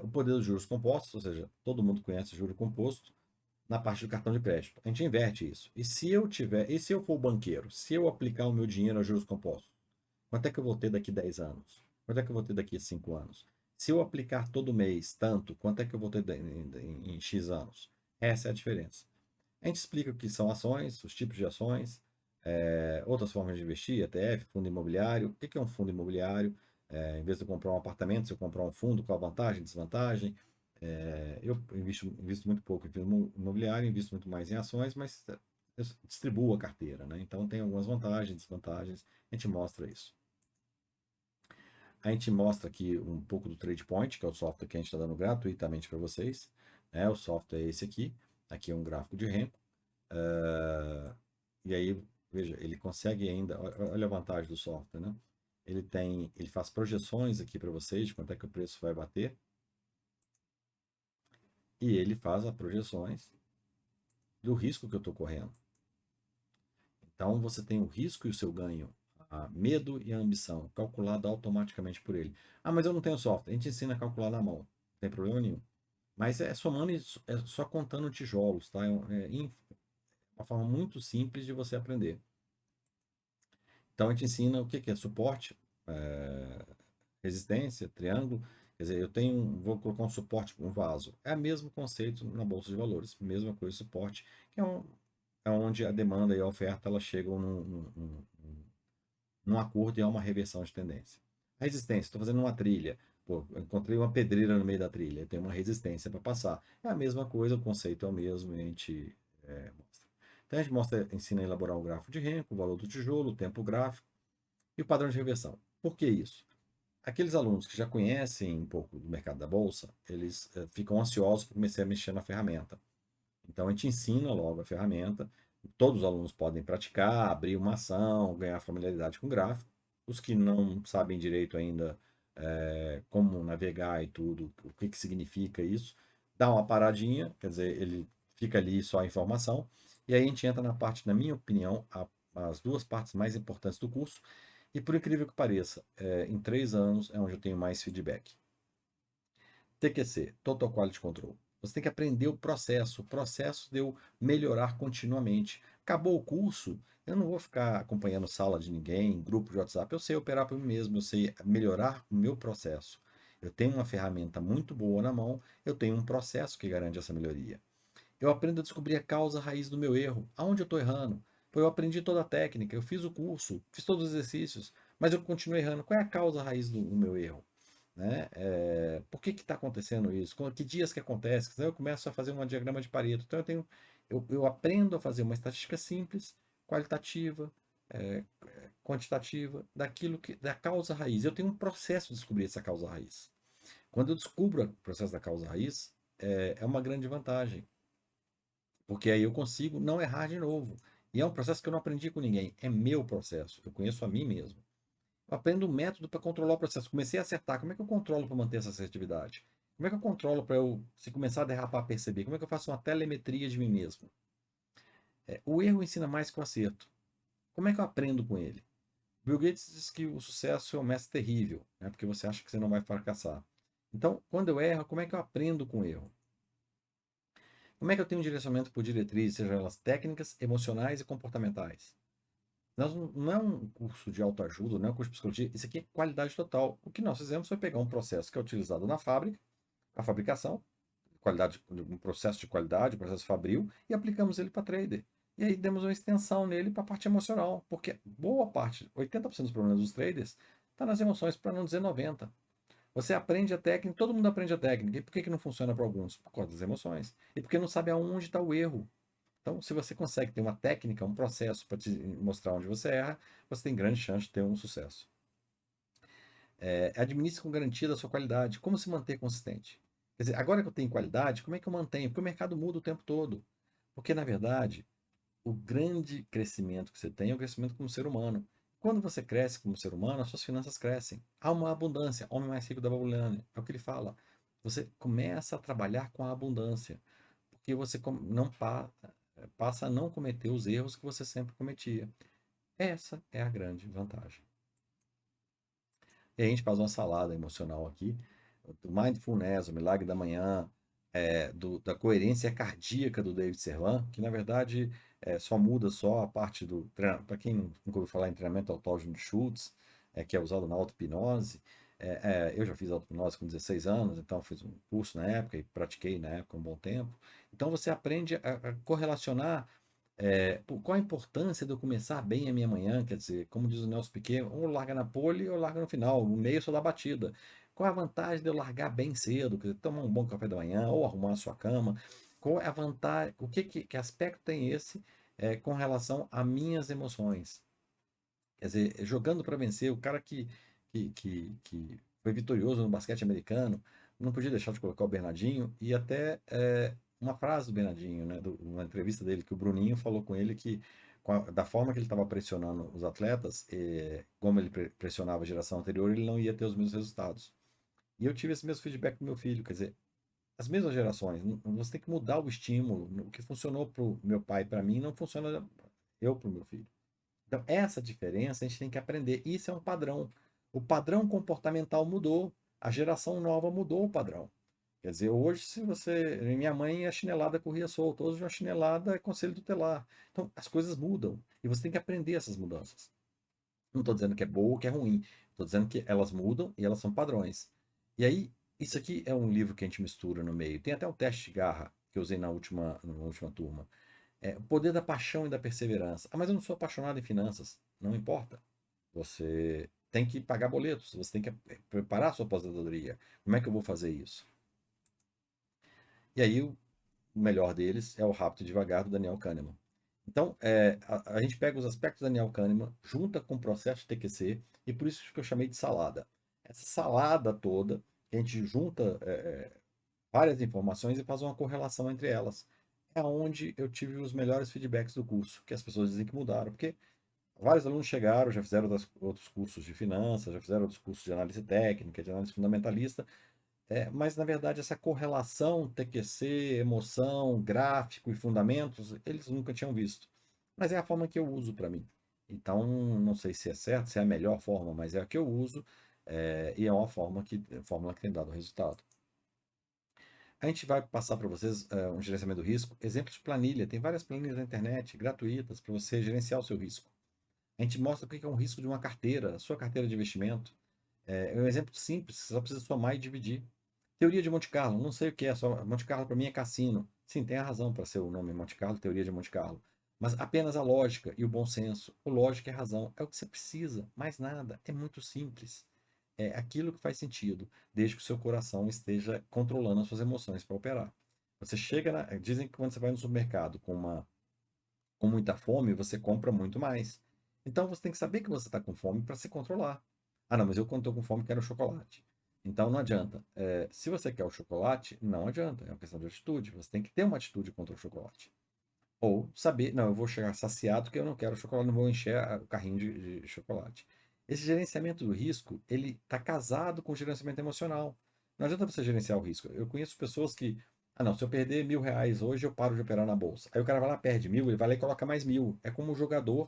O poder dos juros compostos, ou seja, todo mundo conhece juro composto, na parte do cartão de crédito. A gente inverte isso. E se eu for o banqueiro, se eu aplicar o meu dinheiro a juros compostos, quanto é que eu vou ter daqui a 10 anos? Quanto é que eu vou ter daqui a 5 anos? Se eu aplicar todo mês tanto, quanto é que eu vou ter em X anos? Essa é a diferença. A gente explica o que são ações, os tipos de ações, outras formas de investir, ETF, fundo imobiliário. O que é um fundo imobiliário? Em vez de eu comprar um apartamento, se eu comprar um fundo, qual a vantagem, desvantagem? Eu invisto muito pouco em fundo imobiliário, invisto muito mais em ações, mas eu distribuo a carteira, né? Então tem algumas vantagens, desvantagens, a gente mostra isso. A gente mostra aqui um pouco do TradePoint, que é o software que a gente está dando gratuitamente para vocês. O software é esse aqui. Aqui é um gráfico de Renko. E aí, veja, ele consegue ainda. Olha a vantagem do software, né? Ele faz projeções aqui para vocês de quanto é que o preço vai bater. E ele faz as projeções do risco que eu estou correndo. Então você tem o risco e o seu ganho, a medo e a ambição, calculado automaticamente por ele. Ah, mas eu não tenho software. A gente ensina a calcular na mão, não tem problema nenhum. Mas é somando, é só contando tijolos, tá? Uma forma muito simples de você aprender. Então a gente ensina o que é suporte, resistência, triângulo. Quer dizer, vou colocar um suporte para um vaso. É o mesmo conceito na bolsa de valores, mesma coisa, suporte, que é onde a demanda e a oferta elas chegam num acordo e há uma reversão de tendência. A resistência, estou fazendo uma trilha, pô, eu encontrei uma pedreira no meio da trilha, tem uma resistência para passar. É a mesma coisa, o conceito é o mesmo, e a gente mostra. Então a gente ensina a elaborar o gráfico de Renko, o valor do tijolo, o tempo gráfico e o padrão de reversão. Por que isso? Aqueles alunos que já conhecem um pouco do mercado da bolsa, eles ficam ansiosos por começar a mexer na ferramenta. Então a gente ensina logo a ferramenta, todos os alunos podem praticar, abrir uma ação, ganhar familiaridade com o gráfico. Os que não sabem direito ainda como navegar e tudo, o que significa isso, dá uma paradinha, quer dizer, ele fica ali só a informação, e aí a gente entra na parte, na minha opinião, as duas partes mais importantes do curso, e por incrível que pareça, em 3 anos é onde eu tenho mais feedback. TQC, Total Quality Control. Você tem que aprender o processo de eu melhorar continuamente. Acabou o curso, eu não vou ficar acompanhando sala de ninguém, grupo de WhatsApp. Eu sei operar por mim mesmo, eu sei melhorar o meu processo. Eu tenho uma ferramenta muito boa na mão, eu tenho um processo que garante essa melhoria. Eu aprendo a descobrir a causa raiz do meu erro. Aonde eu estou errando? Pô, eu aprendi toda a técnica, eu fiz o curso, fiz todos os exercícios, mas eu continuo errando. Qual é a causa raiz do meu erro? Né? Por que está acontecendo isso? Que dias que acontece? Então eu começo a fazer um diagrama de Pareto. Então eu aprendo a fazer uma estatística simples, qualitativa, quantitativa, da causa raiz. Eu tenho um processo de descobrir essa causa raiz. Quando eu descubro o processo da causa raiz, é uma grande vantagem, porque aí eu consigo não errar de novo. E é um processo que eu não aprendi com ninguém, é meu processo, eu conheço a mim mesmo. Eu aprendo um método para controlar o processo. Comecei a acertar. Como é que eu controlo para manter essa assertividade? Como é que eu controlo para eu, se começar a derrapar, perceber? Como é que eu faço uma telemetria de mim mesmo? O erro ensina mais que o acerto. Como é que eu aprendo com ele? Bill Gates diz que o sucesso é um mestre terrível, né? Porque você acha que você não vai fracassar. Então, quando eu erro, como é que eu aprendo com o erro? Como é que eu tenho um direcionamento por diretrizes, sejam elas técnicas, emocionais e comportamentais? Não é um curso de autoajuda, não é um curso de psicologia, isso aqui é qualidade total. O que nós fizemos foi pegar um processo que é utilizado na fábrica, a fabricação, qualidade, um processo de qualidade, um processo fabril, e aplicamos ele para trader. E aí demos uma extensão nele para a parte emocional, porque boa parte, 80% dos problemas dos traders está nas emoções, para não dizer 90%. Você aprende a técnica, todo mundo aprende a técnica. E por que, que não funciona para alguns? Por causa das emoções. E porque não sabe aonde está o erro. Então, se você consegue ter uma técnica, um processo para te mostrar onde você erra, você tem grande chance de ter um sucesso. Administre com garantia da sua qualidade. Como se manter consistente? Quer dizer, agora que eu tenho qualidade, como é que eu mantenho? Porque o mercado muda o tempo todo. Porque, na verdade, o grande crescimento que você tem é o crescimento como ser humano. Quando você cresce como ser humano, as suas finanças crescem. Há uma abundância. Homem mais rico da Babilônia. É o que ele fala. Você começa a trabalhar com a abundância. Porque você não passa a não cometer os erros que você sempre cometia. Essa é a grande vantagem. E a gente faz uma salada emocional aqui, do mindfulness, o milagre da manhã, da coerência cardíaca do David Servan, que na verdade só muda só a parte do treinamento. Para quem nunca ouviu falar em treinamento autógeno de Schultz, que é usado na auto-hipnose, eu já fiz auto-hipnose com 16 anos, então fiz um curso na época e pratiquei na época um bom tempo. Então você aprende a correlacionar qual a importância de eu começar bem a minha manhã, quer dizer, como diz o Nelson Piquet, ou larga na pole ou larga no final, no meio só dá batida. Qual é a vantagem de eu largar bem cedo, quer dizer, tomar um bom café da manhã ou arrumar a sua cama? Qual é a vantagem, que aspecto tem esse com relação a minhas emoções? Quer dizer, jogando para vencer, o cara que foi vitorioso no basquete americano, não podia deixar de colocar o Bernardinho, e até uma frase do Bernardinho, né, uma entrevista dele, que o Bruninho falou com ele que, da forma que ele estava pressionando os atletas, como ele pressionava a geração anterior, ele não ia ter os mesmos resultados. E eu tive esse mesmo feedback do meu filho, quer dizer, as mesmas gerações, você tem que mudar o estímulo, o que funcionou para o meu pai, para mim, não funciona eu para o meu filho. Então, essa diferença a gente tem que aprender. Isso é um padrão. O padrão comportamental mudou. A geração nova mudou o padrão. Quer dizer, hoje, se você. Minha mãe, a chinelada corria solta. Hoje, a chinelada é conselho tutelar. Então, as coisas mudam. E você tem que aprender essas mudanças. Não estou dizendo que é boa ou que é ruim. Estou dizendo que elas mudam e elas são padrões. E aí, isso aqui é um livro que a gente mistura no meio. Tem até um teste de garra que eu usei na última turma. O poder da paixão e da perseverança. Ah, mas eu não sou apaixonado em finanças. Não importa. Você tem que pagar boletos, você tem que preparar a sua aposentadoria. Como é que eu vou fazer isso? E aí, o melhor deles é o Rápido e Devagar, do Daniel Kahneman. Então, a gente pega os aspectos do Daniel Kahneman, junta com o processo de TQC, e por isso que eu chamei de salada. Essa salada toda, a gente junta várias informações e faz uma correlação entre elas. É onde eu tive os melhores feedbacks do curso, que as pessoas dizem que mudaram, porque vários alunos chegaram, já fizeram outros cursos de finanças, já fizeram outros cursos de análise técnica, de análise fundamentalista, mas na verdade essa correlação TQC, emoção, gráfico e fundamentos, eles nunca tinham visto. Mas é a forma que eu uso para mim. Então, não sei se é certo, se é a melhor forma, mas é a que eu uso, e é uma fórmula que tem dado resultado. A gente vai passar para vocês um gerenciamento do risco, exemplos de planilha. Tem várias planilhas na internet gratuitas para você gerenciar o seu risco. A gente mostra o que é um risco de uma carteira, a sua carteira de investimento. É um exemplo simples, você só precisa somar e dividir. Teoria de Monte Carlo, não sei o que é, só Monte Carlo para mim é cassino. Sim, tem a razão para ser o nome Monte Carlo, teoria de Monte Carlo. Mas apenas a lógica e o bom senso. O lógica e a razão é o que você precisa, mais nada. É muito simples. É aquilo que faz sentido, desde que o seu coração esteja controlando as suas emoções para operar. Você chega dizem que quando você vai no supermercado com muita fome, você compra muito mais. Então você tem que saber que você está com fome para se controlar. Ah, não, mas eu quando estou com fome quero chocolate. Então não adianta. Se você quer o chocolate, não adianta. É uma questão de atitude. Você tem que ter uma atitude contra o chocolate. Ou saber, não, eu vou chegar saciado porque eu não quero chocolate, não vou encher o carrinho de chocolate. Esse gerenciamento do risco, ele está casado com o gerenciamento emocional. Não adianta você gerenciar o risco. Eu conheço pessoas que, não, se eu perder R$ 1.000 hoje, eu paro de operar na bolsa. Aí o cara vai lá, perde 1.000, ele vai lá e coloca mais 1.000. É como um jogador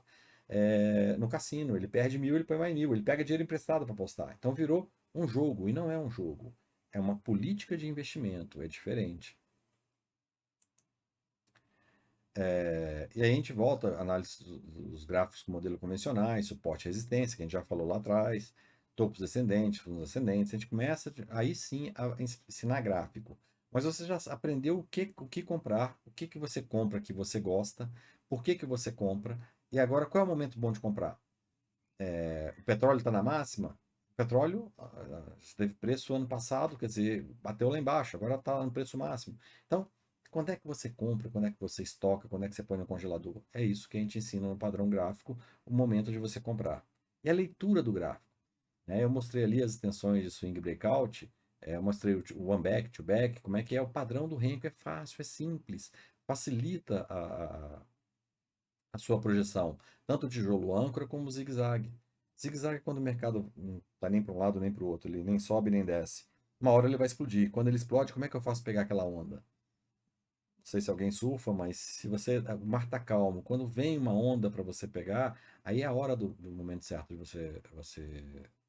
no cassino. Ele perde 1.000, ele põe mais 1.000. Ele pega dinheiro emprestado para apostar. Então virou um jogo, e não é um jogo. É uma política de investimento, é diferente. E aí a gente volta à análise dos gráficos com modelo convencionais, suporte e resistência, que a gente já falou lá atrás, topos descendentes, fundos ascendentes. A gente começa aí sim a ensinar gráfico. Mas você já aprendeu o que comprar, o que você compra que você gosta, por que você compra, e agora qual é o momento bom de comprar? O petróleo está na máxima? O petróleo teve preço ano passado, quer dizer, bateu lá embaixo, agora está no preço máximo. Então, quando é que você compra, quando é que você estoca, quando é que você põe no congelador? É isso que a gente ensina no padrão gráfico, o momento de você comprar. E a leitura do gráfico, né? Eu mostrei ali as extensões de swing breakout, eu mostrei o one back, two back, como é que é o padrão do Renko, é fácil, é simples, facilita a sua projeção, tanto o tijolo âncora como o zigue-zague. Zigue-zague é quando o mercado não está nem para um lado nem para o outro, ele nem sobe nem desce. Uma hora ele vai explodir. Quando ele explode, como é que eu faço pegar aquela onda? Não sei se alguém surfa, mas se você. O mar está calmo. Quando vem uma onda para você pegar, aí é a hora do momento certo de você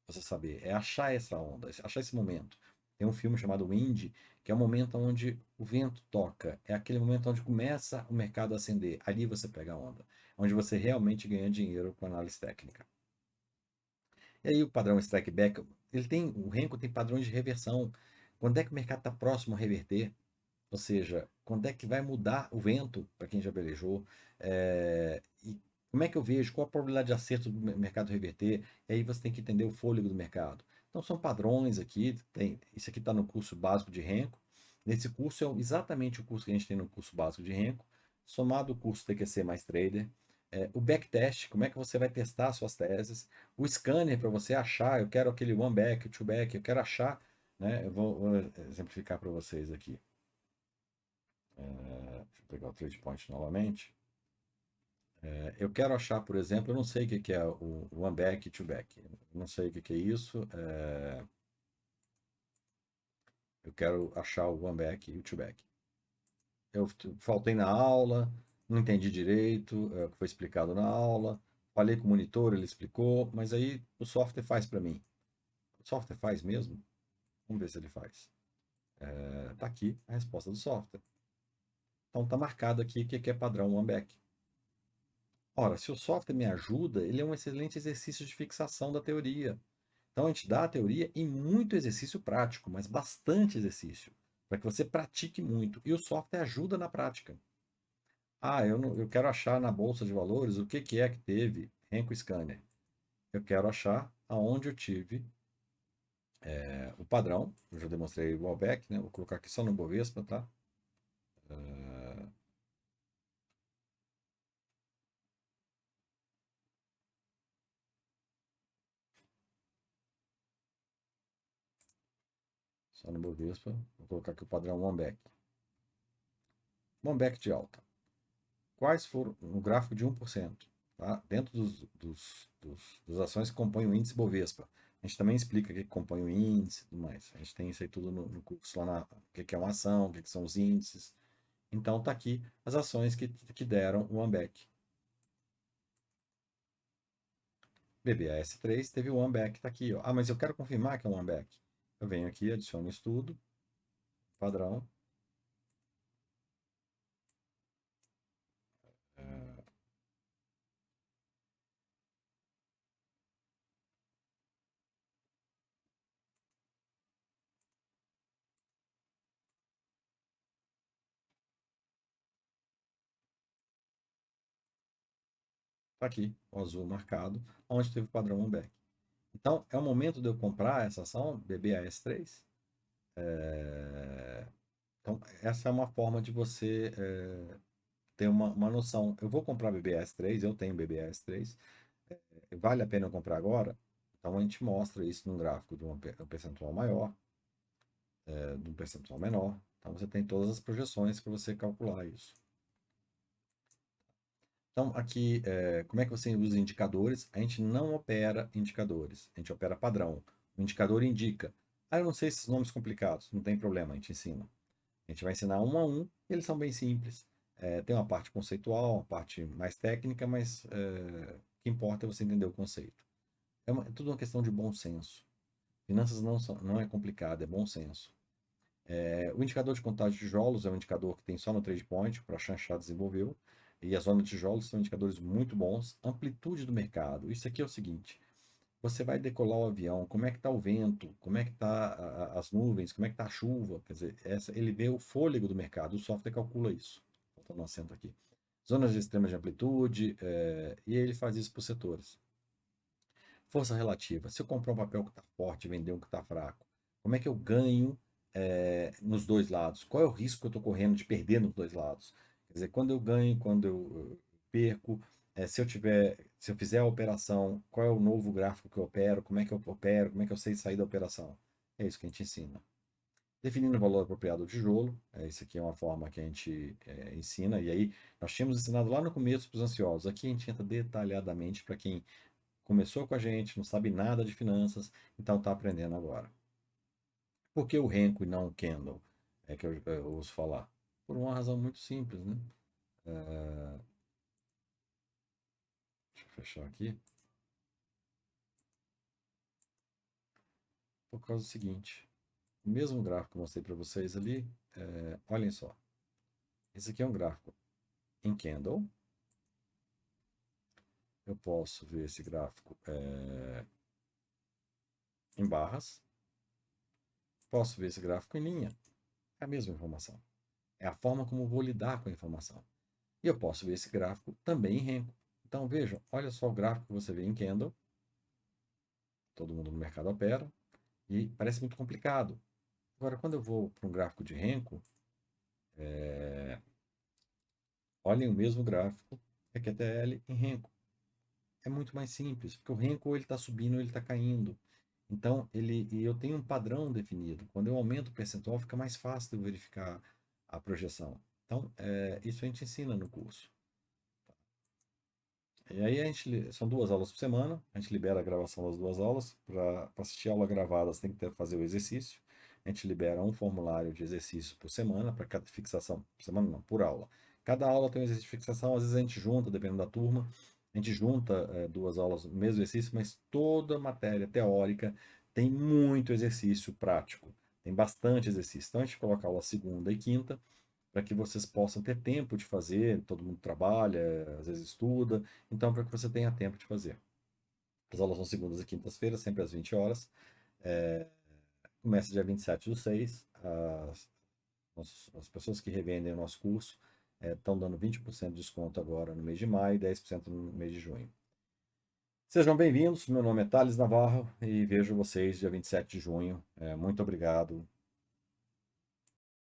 saber. É achar essa onda, achar esse momento. Tem um filme chamado Wind, que é o momento onde o vento toca. É aquele momento onde começa o mercado a acender. Ali você pega a onda. Onde você realmente ganha dinheiro com análise técnica. E aí o padrão strike back, o Renko tem padrões de reversão. Quando é que o mercado está próximo a reverter? Ou seja, quando é que vai mudar o vento, para quem já velejou? E como é que eu vejo? Qual a probabilidade de acerto do mercado reverter? E aí você tem que entender o fôlego do mercado. Então são padrões aqui. Isso aqui está no curso básico de Renko. Nesse curso é exatamente o curso que a gente tem no curso básico de Renko, somado o curso TQC mais Trader. O backtest, como é que você vai testar suas teses. O scanner, para você achar, eu quero aquele one back, two back, eu quero achar, né? Eu vou exemplificar para vocês aqui. Deixa eu pegar o trade point novamente. Eu quero achar, por exemplo, eu não sei o que é o one back e two back. Eu não sei o que é isso. Eu quero achar o one back e o two back. Eu faltei na aula, não entendi direito o que foi explicado na aula. Falei com o monitor, ele explicou, mas aí o software faz para mim. O software faz mesmo? Vamos ver se ele faz. Tá aqui a resposta do software. Então tá marcado aqui o que é padrão one back. Ora, se o software me ajuda, ele é um excelente exercício de fixação da teoria. Então a gente dá a teoria e muito exercício prático, mas bastante exercício, para que você pratique muito. E o software ajuda na prática. Eu quero achar na bolsa de valores o que é que teve Renko Scanner. Eu quero achar aonde eu tive o padrão. Eu já demonstrei o wallback, né? Vou colocar aqui só no Bovespa, tá? Só no Bovespa. Vou colocar aqui o padrão Wallback. Wallback de alta. Quais foram no gráfico de 1%, tá? Dentro das ações que compõem o índice Bovespa. A gente também explica o que compõe o índice e tudo mais. A gente tem isso aí tudo no curso lá o que é uma ação, o que são os índices. Então tá aqui as ações que deram o OneBack. BBAS3 teve o OneBack, tá aqui, ó. Mas eu quero confirmar que é um OneBack. Eu venho aqui, adiciono estudo, padrão. Tá aqui, o azul marcado, onde teve o padrão OneBack. Então, é o momento de eu comprar essa ação, BBAS3. Então, essa é uma forma de você ter uma noção. Eu vou comprar BBS3, eu tenho BBS3, vale a pena eu comprar agora? Então, a gente mostra isso num gráfico de um percentual maior, de um percentual menor. Então, você tem todas as projeções para você calcular isso. Então, aqui, como é que você usa indicadores? A gente não opera indicadores, a gente opera padrão. O indicador indica. Eu não sei esses nomes complicados, não tem problema, a gente ensina. A gente vai ensinar um a um, e eles são bem simples. Tem uma parte conceitual, uma parte mais técnica, mas que importa é você entender o conceito. É tudo uma questão de bom senso. Finanças não é complicado, é bom senso. O indicador de contagem de tijolos é um indicador que tem só no TradePoint, para a Chanchá desenvolveu, e a zona de tijolos são indicadores muito bons. Amplitude do mercado, isso aqui é o seguinte: você vai decolar o avião, como é que está o vento, como é que está as nuvens, como é que está a chuva, quer dizer, ele vê o fôlego do mercado, o software calcula isso. Voltando no acento aqui. Zonas de extrema de amplitude, e ele faz isso por setores. Força relativa, se eu comprar um papel que está forte e vender um que está fraco, como é que eu ganho nos dois lados? Qual é o risco que eu estou correndo de perder nos dois lados? Quer dizer, quando eu ganho, quando eu perco, se eu fizer a operação, qual é o novo gráfico que eu opero? Como é que eu opero? Como é que eu sei sair da operação? É isso que a gente ensina. Definindo o valor apropriado do tijolo, isso aqui é uma forma que a gente ensina, e aí nós tínhamos ensinado lá no começo para os ansiosos, aqui a gente entra detalhadamente para quem começou com a gente, não sabe nada de finanças, então está aprendendo agora. Por que o Renko e não o Kendall? É que eu ouço falar. Por uma razão muito simples, né? Deixa eu fechar aqui. Por causa do seguinte: o mesmo gráfico que eu mostrei para vocês ali, olhem só. Esse aqui é um gráfico em candle. Eu posso ver esse gráfico em barras. Posso ver esse gráfico em linha. É a mesma informação. É a forma como eu vou lidar com a informação. E eu posso ver esse gráfico também em Renko. Então vejam, olha só o gráfico que você vê em candle. Todo mundo no mercado opera. E parece muito complicado. Agora, quando eu vou para um gráfico de Renko, olhem o mesmo gráfico, EQTL em Renko. É muito mais simples, porque o Renko ele está subindo, ele está caindo. Então, eu tenho um padrão definido. Quando eu aumento o percentual, fica mais fácil de eu verificar a projeção. Então, isso a gente ensina no curso. E aí são 2 aulas por semana, a gente libera a gravação das 2 aulas. Para assistir a aula gravada, você tem que fazer o exercício. A gente libera um formulário de exercício por semana, para cada fixação. Por semana não, por aula. Cada aula tem um exercício de fixação, às vezes a gente junta, dependendo da turma. A gente junta 2 aulas no mesmo exercício, mas toda matéria teórica tem muito exercício prático. Tem bastante exercício. Então a gente coloca aula segunda e quinta, para que vocês possam ter tempo de fazer. Todo mundo trabalha, às vezes estuda, então para que você tenha tempo de fazer. As aulas são segundas e quintas-feiras, sempre às 20 horas. Começa dia 27/6. As pessoas que revendem o nosso curso estão dando 20% de desconto agora no mês de maio e 10% no mês de junho. Sejam bem-vindos, meu nome é Thales Navarro e vejo vocês dia 27 de junho. Muito obrigado